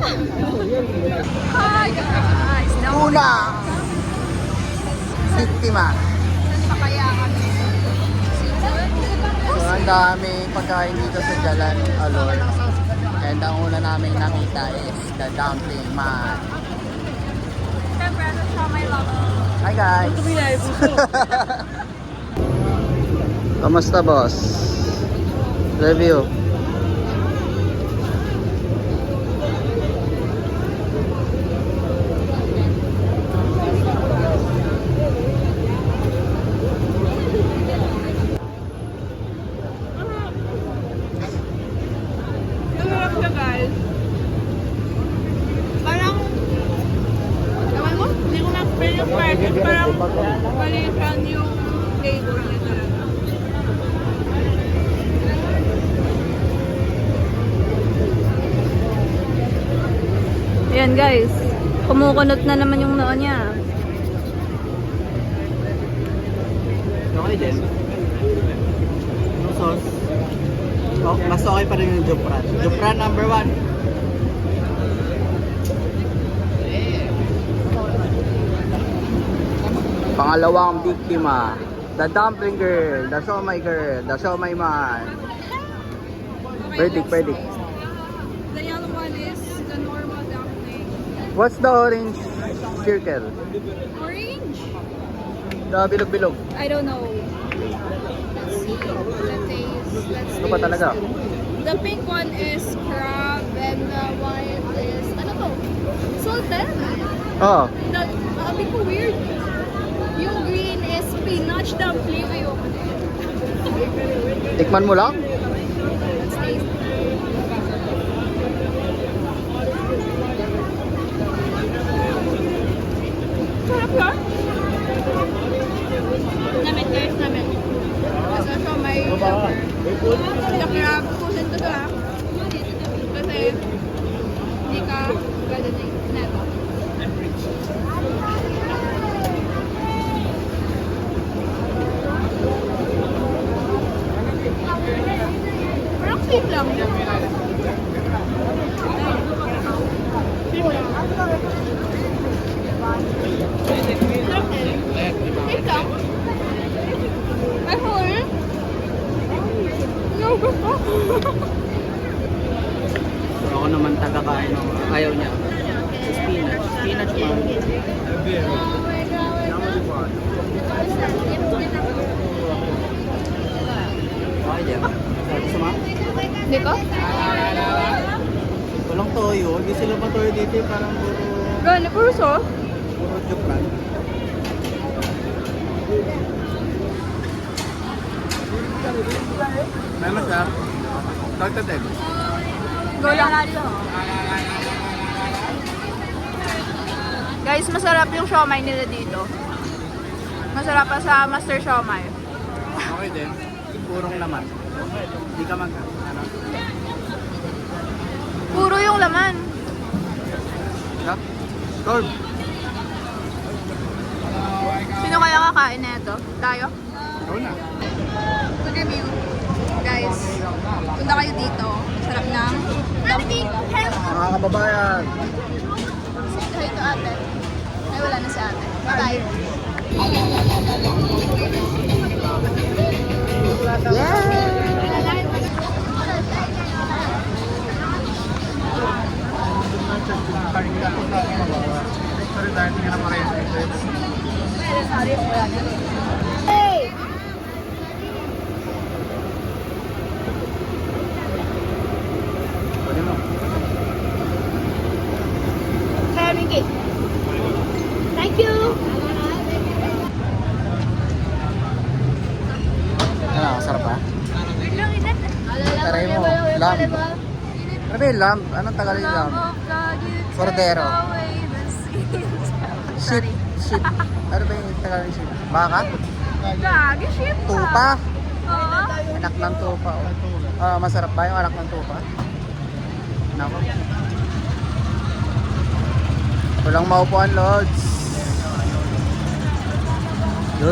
Hi guys! Una! Biktima. Saan pa kaya kami? So, ang daming pagkain dito sa Jalan Aloy. And ang una namin nakita is the dumpling man. Siyempre, ano siya may love. Hi guys! Kamusta boss? Review. Masarap siya guys. Parang, ewan mo, hindi ko na-explain yung package. Parang malisan yung flavor niya talaga. Ayan guys, kumukunot na naman yung noo niya. Okay din. Anong sauce? Oh, mas okay pa rin yung Jupran. Jupran number 1. Pangalawang biktima. The dumpling girl. The siomai girl. The siomai man. Verdict. The yellow one is the normal dumpling. What's the orange circle? Orange? The bilog-bilog. I don't know. Let's see. The taste. Let's Ano pa taste. talaga? The pink one is crab and the white is, ano to? Salted. Oh. The, sabi ko weird. Yung green is spinach dumpling. Ayoko na yun. Tikman mo lang? Let's taste. Sarap yan. Namin guys, namin. Kasi siya may flavor. The crab, kusin to ha. Kasi hindi ka pwede na neto. Parang same lang. Same lang. Same lang. Ay, sorry. No, gusto. So ako naman taga-kain ng ayaw niya. Sa spinach. Spinach man. Okay din. Gusto mo? Hindi ko? Walang toyo. Hindi sila pa toyo dito. Parang Gani, puro sauce. puro Jupran. May masarap. Salted egg. Go lang. Guys, masarap yung siomai nila dito. Masarap pa sa Master Siomai. Okay din. Purong laman. Hindi ka mag... Ano? Puro yung laman. Sarap. Solve. Sino kaya kakain na ito? Tayo? Ikaw na. Good review. Guys, punta kayo dito. Sarap ng dumpling. Mga kababayan. Say hi to ate. Ay, wala na si ate. Bye-bye. Hey! Pwede mo. Kaya Ricky. Thank you! Ano, masarap ba? Taray mo, lamb. Ano ba yung lamb? Anong Tagalog yung lamb? Cordero. Sheep. Sheep. Ano ba yung Tagalog yung sheep? Baka? Gagi, ship pa. Tupa? Oo. Anak ng tupa. Oh. Masarap ba yung anak ng tupa? Nako. Walang maupuan, Lods. Yo.